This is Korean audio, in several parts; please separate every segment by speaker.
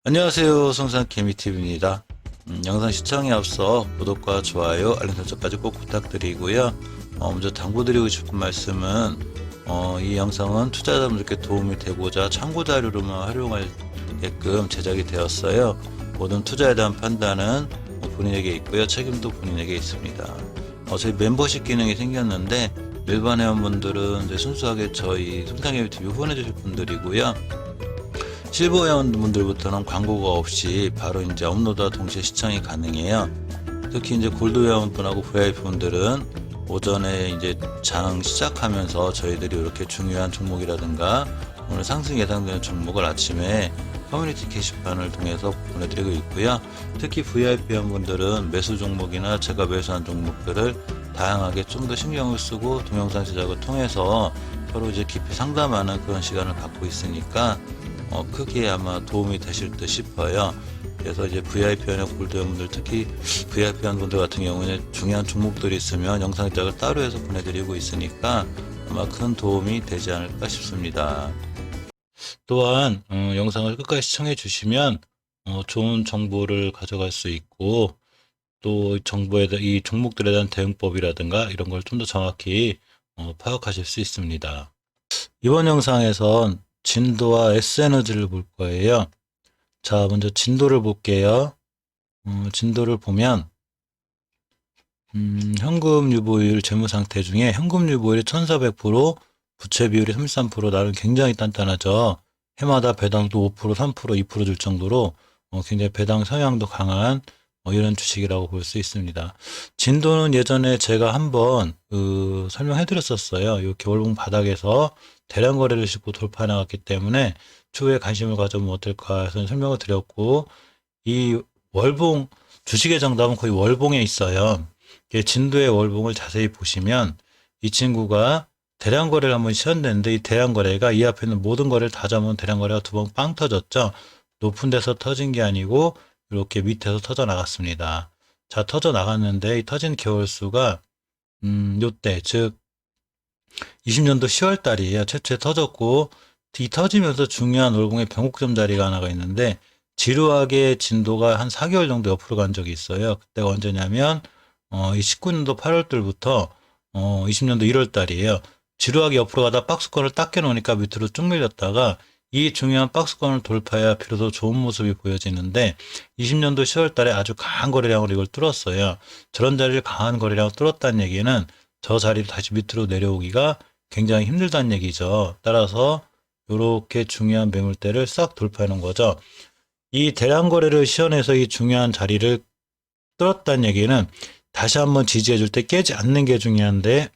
Speaker 1: 안녕하세요. 성산개미TV입니다. 영상 시청에 앞서 구독과 좋아요, 알림 설정까지 꼭 부탁드리고요. 먼저 당부드리고 싶은 말씀은 이 영상은 투자자분들께 도움이 되고자 참고 자료로만 활용하게끔 제작이 되었어요. 모든 투자에 대한 판단은 본인에게 있고요. 책임도 본인에게 있습니다. 저희 멤버십 기능이 생겼는데 일반 회원분들은 이제 순수하게 저희 성산개미TV 후원해 주실 분들이고요. 실버 회원분들부터는 광고가 없이 바로 이제 업로드와 동시에 시청이 가능해요. 특히 이제 골드 회원분하고 VIP 분들은 오전에 이제 장 시작하면서 저희들이 이렇게 중요한 종목이라든가 오늘 상승 예상되는 종목을 아침에 커뮤니티 게시판을 통해서 보내드리고 있고요. 특히 VIP 회원분들은 매수 종목이나 제가 매수한 종목들을 다양하게 좀 더 신경을 쓰고 동영상 제작을 통해서 서로 이제 깊이 상담하는 그런 시간을 갖고 있으니까 크게 아마 도움이 되실 듯 싶어요. 그래서 이제 VIP나 골드분들, 특히 VIP 분들 같은 경우는 중요한 종목들이 있으면 영상 제작을 따로 해서 보내드리고 있으니까 아마 큰 도움이 되지 않을까 싶습니다. 또한 영상을 끝까지 시청해 주시면 좋은 정보를 가져갈 수 있고, 또 이 종목들에 대한 대응법이라든가 이런 걸 좀 더 정확히 파악하실 수 있습니다. 이번 영상에선 진도와 S에너지를 볼 거예요. 자, 먼저 진도를 볼게요. 진도를 보면 현금 유보율 재무 상태 중에 현금 유보율이 1400%, 부채 비율이 33%, 나름 굉장히 단단하죠. 해마다 배당도 5%, 3%, 2%줄 정도로 굉장히 배당 성향도 강한 이런 주식이라고 볼 수 있습니다. 진도는 예전에 제가 한번 설명해 드렸었어요. 이 겨울봉 바닥에서 대량 거래를 싣고 돌파 나갔기 때문에 추후에 관심을 가져보면 어떨까 해서 설명을 드렸고, 이 월봉 주식의 정답은 거의 월봉에 있어요. 진도의 월봉을 자세히 보시면 이 친구가 대량 거래를 한번 시연됐는데, 이 대량 거래가 이 앞에 있는 모든 거래를 다 잡으면 대량 거래가 두 번 빵 터졌죠. 높은 데서 터진 게 아니고 이렇게 밑에서 터져 나갔습니다. 자, 터져 나갔는데 이 터진 개월수가 요때, 즉 20년도 10월 달이에요. 최초에 터졌고, 이 터지면서 중요한 월봉의 변곡점 자리가 하나가 있는데 지루하게 진도가 한 4개월 정도 옆으로 간 적이 있어요. 그때가 언제냐면 이 19년도 8월 달부터 20년도 1월 달이에요. 지루하게 옆으로 가다 박스권을 딱 깨놓으니까 밑으로 쭉 밀렸다가 이 중요한 박스권을 돌파해야 비로소 좋은 모습이 보여지는데 20년도 10월 달에 아주 강한 거래량으로 이걸 뚫었어요. 저런 자리를 강한 거래량으로 뚫었다는 얘기는 저 자리를 다시 밑으로 내려오기가 굉장히 힘들다는 얘기죠. 따라서 이렇게 중요한 매물대를 싹 돌파해 놓은 거죠. 이 대량 거래를 시연해서 이 중요한 자리를 뚫었다는 얘기는 다시 한번 지지해 줄 때 깨지 않는 게 중요한데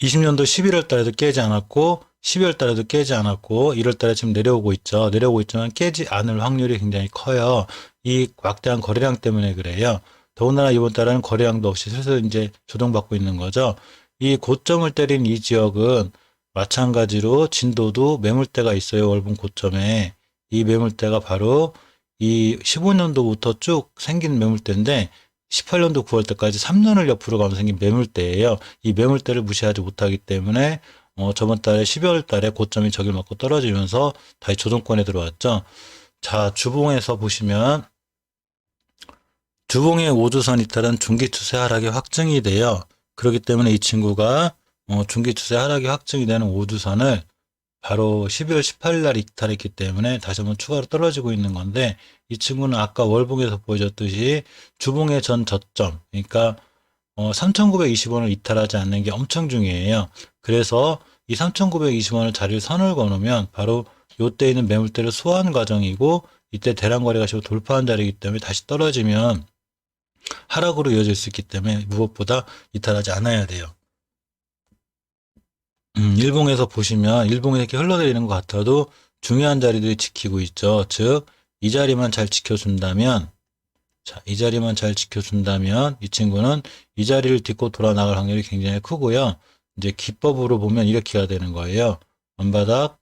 Speaker 1: 20년도 11월 달에도 깨지 않았고 12월 달에도 깨지 않았고 1월 달에 지금 내려오고 있죠. 내려오고 있지만 깨지 않을 확률이 굉장히 커요. 이 막대한 거래량 때문에 그래요. 더군다나 이번 달에는 거래량도 없이 슬슬 이제 조정받고 있는 거죠. 이 고점을 때린 이 지역은 마찬가지로 진도도 매물대가 있어요. 월봉 고점에. 이 매물대가 바로 이 15년도부터 쭉 생긴 매물대인데 18년도 9월 때까지 3년을 옆으로 가면서 생긴 매물대예요. 이 매물대를 무시하지 못하기 때문에 저번 달에 12월 달에 고점이 저길 맞고 떨어지면서 다시 조정권에 들어왔죠. 자, 주봉에서 보시면 주봉의 5주선 이탈은 중기 추세 하락이 확정이 돼요. 그렇기 때문에 이 친구가 중기 추세 하락이 확정이 되는 5주선을 바로 12월 18일 날 이탈했기 때문에 다시 한번 추가로 떨어지고 있는 건데, 이 친구는 아까 월봉에서 보여줬듯이 주봉의 전 저점, 그러니까 3,920원을 이탈하지 않는 게 엄청 중요해요. 그래서 이 3,920원을 자리를 선을 거놓으면 바로 요때 있는 매물대를 소화하는 과정이고, 이때 대량 거래가 지금 돌파한 자리이기 때문에 다시 떨어지면 하락으로 이어질 수 있기 때문에 무엇보다 이탈하지 않아야 돼요. 일봉에서 보시면 일봉에 이렇게 흘러내리는 것 같아도 중요한 자리들이 지키고 있죠. 즉, 이 자리만 잘 지켜준다면, 자, 이 자리만 잘 지켜준다면 이 친구는 이 자리를 딛고 돌아 나갈 확률이 굉장히 크고요. 이제 기법으로 보면 이렇게 해야 되는 거예요. 원바닥,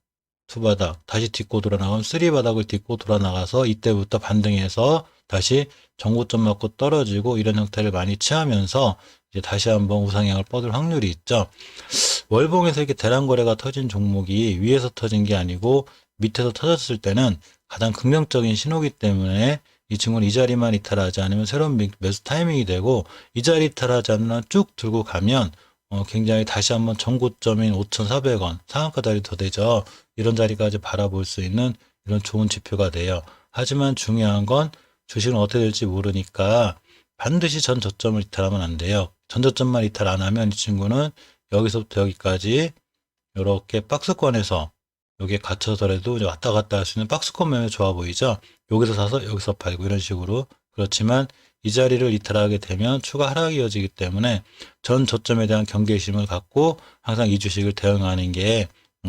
Speaker 1: 투바닥, 다시 딛고 돌아 나가면 쓰리바닥을 딛고 돌아 나가서 이때부터 반등해서 다시 정고점 맞고 떨어지고 이런 형태를 많이 취하면서 이제 다시 한번 우상향을 뻗을 확률이 있죠. 월봉에서 이렇게 대량 거래가 터진 종목이 위에서 터진 게 아니고 밑에서 터졌을 때는 가장 긍정적인 신호기 때문에 이 친구는 이 자리만 이탈하지 않으면 새로운 매수 타이밍이 되고, 이 자리 이탈하지 않는 한 쭉 들고 가면 굉장히 다시 한번 전고점인 5,400원 상한가 자리 더 되죠. 이런 자리까지 바라볼 수 있는 이런 좋은 지표가 돼요. 하지만 중요한 건 주식은 어떻게 될지 모르니까 반드시 전 저점을 이탈하면 안 돼요. 전 저점만 이탈 안 하면 이 친구는 여기서부터 여기까지 이렇게 박스권에서 여기에 갇혀서라도 이제 왔다 갔다 할 수 있는 박스권 매매 좋아 보이죠? 여기서 사서 여기서 팔고 이런 식으로. 그렇지만 이 자리를 이탈하게 되면 추가 하락이 이어지기 때문에 전 저점에 대한 경계심을 갖고 항상 이 주식을 대응하는 게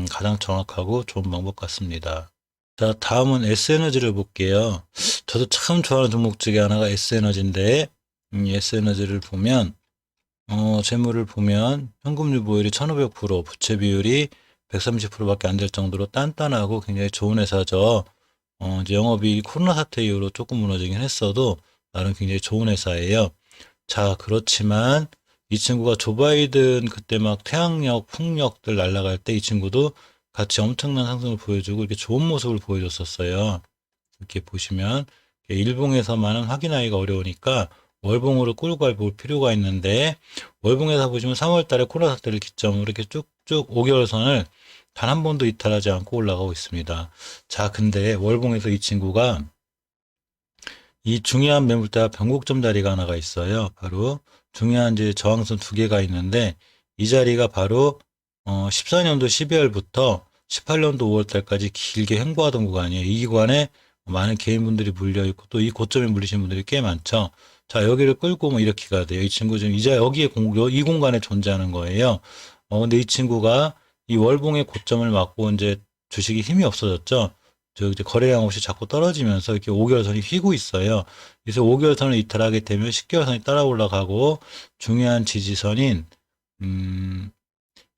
Speaker 1: 가장 정확하고 좋은 방법 같습니다. 자, 다음은 S에너지를 볼게요. 저도 참 좋아하는 종목 중에 하나가 S에너지인데, S에너지를 보면 재물을 보면 현금 유보율이 1500%, 부채 비율이 130%밖에 안 될 정도로 단단하고 굉장히 좋은 회사죠. 이제 영업이익이 코로나 사태 이후로 조금 무너지긴 했어도 나름 굉장히 좋은 회사예요. 자, 그렇지만 이 친구가 조 바이든 그때 막 태양력, 풍력들 날아갈 때 이 친구도 같이 엄청난 상승을 보여주고 이렇게 좋은 모습을 보여줬었어요. 이렇게 보시면 일봉에서만은 확인하기가 어려우니까 월봉으로 끌고 갈 필요가 있는데, 월봉에서 보시면 3월 달에 코로나 사태를 기점으로 이렇게 쭉쭉 5개월 선을 단 한 번도 이탈하지 않고 올라가고 있습니다. 자, 근데 월봉에서 이 친구가 이 중요한 매물대와 변곡점 자리가 하나가 있어요. 바로 중요한 이제 저항선 두 개가 있는데, 이 자리가 바로 14년도 12월부터 18년도 5월달까지 길게 횡보하던 구간이에요. 이 구간에 많은 개인분들이 물려있고 또 이 고점에 물리신 분들이 꽤 많죠. 자, 여기를 끌고 뭐 이렇게 가야 돼요. 이 친구 지금 이제 여기에 이 공간에 존재하는 거예요. 근데 이 친구가 이 월봉의 고점을 맞고 이제 주식이 힘이 없어졌죠. 저 이제 거래량 없이 자꾸 떨어지면서 이렇게 5개월 선이 휘고 있어요. 그래서 5개월 선을 이탈하게 되면 10개월 선이 따라 올라가고, 중요한 지지선인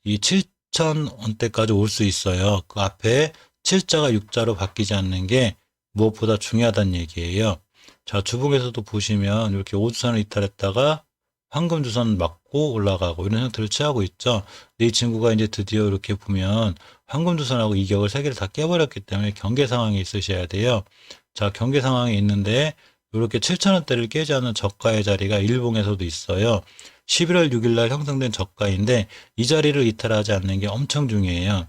Speaker 1: 이 7,000원대까지 올 수 있어요. 그 앞에 7자가 6자로 바뀌지 않는 게 무엇보다 중요하다는 얘기예요. 자, 주봉에서도 보시면 이렇게 5주선을 이탈했다가 황금주선 맞고 올라가고 이런 형태를 취하고 있죠. 근데 이 친구가 이제 드디어 이렇게 보면 황금주선하고 이격을 세 개를 다 깨버렸기 때문에 경계 상황에 있으셔야 돼요. 자, 경계 상황에 있는데 이렇게 7,000원대를 깨지 않는 저가의 자리가 일봉에서도 있어요. 11월 6일 날 형성된 저가인데 이 자리를 이탈하지 않는 게 엄청 중요해요.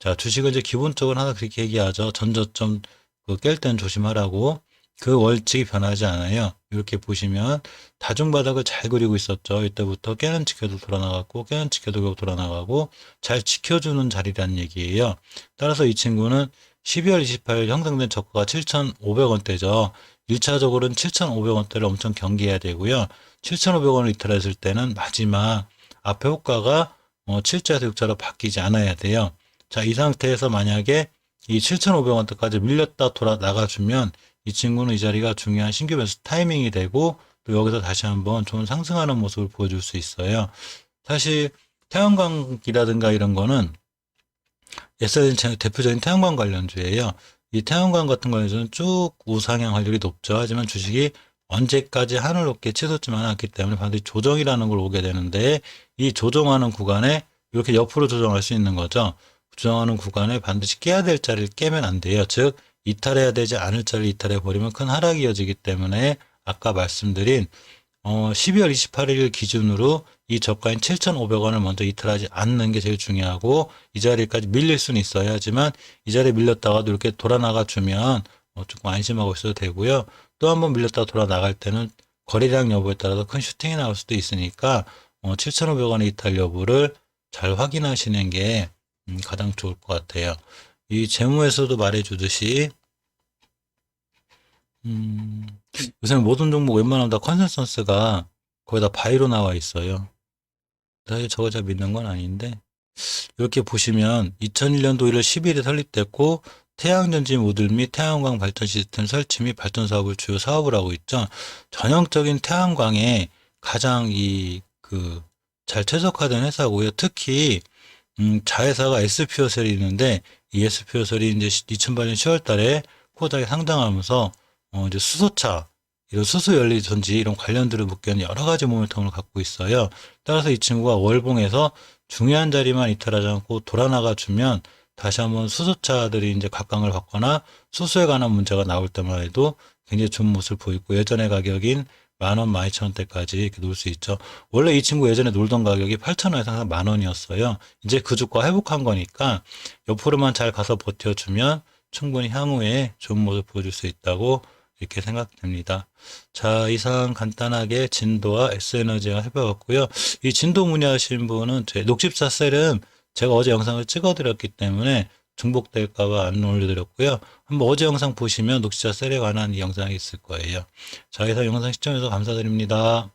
Speaker 1: 자, 주식은 이제 기본적으로 하나 그렇게 얘기하죠. 전저점 깰 때는 조심하라고. 그 월칙이 변하지 않아요. 이렇게 보시면 다중바닥을 잘 그리고 있었죠. 이때부터 깨는 지켜도 돌아나갔고 깨는 지켜도 결국 돌아나가고 잘 지켜주는 자리라는 얘기예요. 따라서 이 친구는 12월 28일 형성된 저가가 7,500원대죠. 1차적으로는 7,500원대를 엄청 경계해야 되고요. 7,500원을 이탈했을 때는 마지막 앞에 호가가 7자에서 6자로 바뀌지 않아야 돼요. 자, 이 상태에서 만약에 이 7,500원대까지 밀렸다 돌아 나가주면 이 친구는 이 자리가 중요한 신규 매수 타이밍이 되고, 또 여기서 다시 한번 좋은 상승하는 모습을 보여줄 수 있어요. 사실 태양광이라든가 이런 거는 SNC 대표적인 태양광 관련주예요. 이 태양광 같은 거에서는 쭉 우상향 확률이 높죠. 하지만 주식이 언제까지 하늘 높게 치솟지만 않기 때문에 반드시 조정이라는 걸 오게 되는데, 이 조정하는 구간에 이렇게 옆으로 조정할 수 있는 거죠. 조정하는 구간에 반드시 깨야 될 자리를 깨면 안 돼요. 즉 이탈해야 되지 않을 자리를 이탈해 버리면 큰 하락이 이어지기 때문에 아까 말씀드린 12월 28일 기준으로 이 저가인 7,500원을 먼저 이탈하지 않는 게 제일 중요하고, 이 자리까지 밀릴 수는 있어야 하지만 이 자리에 밀렸다가도 이렇게 돌아 나가 주면 조금 안심하고 있어도 되고요. 또 한번 밀렸다가 돌아 나갈 때는 거래량 여부에 따라서 큰 슈팅이 나올 수도 있으니까 7,500원의 이탈 여부를 잘 확인하시는 게 가장 좋을 것 같아요. 이 재무에서도 말해주듯이 요새는 모든 종목 웬만하면 다 컨센서스가 거의 다 바이로 나와 있어요. 사실 저거 잘 믿는 건 아닌데, 이렇게 보시면 2001년도 1월 10일에 설립됐고 태양전지 모듈 및 태양광 발전 시스템 설치 및 발전 사업을 주요 사업을 하고 있죠. 전형적인 태양광에 가장 잘 최적화된 회사고요. 특히 자회사가 SPO셀이 있는데, 이 SPO셀이 이제 2008년 10월 달에 코닥에 상장하면서 이제 수소차, 이런 수소 연료 전지 이런 관련들을 묶여있는 여러 가지 모멘텀을 갖고 있어요. 따라서 이 친구가 월봉에서 중요한 자리만 이탈하지 않고 돌아나가 주면 다시 한번 수소차들이 이제 각광을 받거나 수소에 관한 문제가 나올 때만 해도 굉장히 좋은 모습을 보이고 예전의 가격인 10,000원, 12,000원대까지 이렇게 놀 수 있죠. 원래 이 친구 예전에 놀던 가격이 8,000원에서 항상 10,000원이었어요. 이제 그 주가 회복한 거니까 옆으로만 잘 가서 버텨주면 충분히 향후에 좋은 모습 보여줄 수 있다고 이렇게 생각됩니다. 자, 이상 간단하게 진도와 S에너지가 해봐왔고요. 이 진도 문의하신 분은 제 녹십사 셀은 제가 어제 영상을 찍어드렸기 때문에 중복될까봐 안 올려드렸고요. 한번 어제 영상 보시면 녹십사 셀에 관한 이 영상이 있을 거예요. 자, 이상 영상 시청해주셔서 감사드립니다.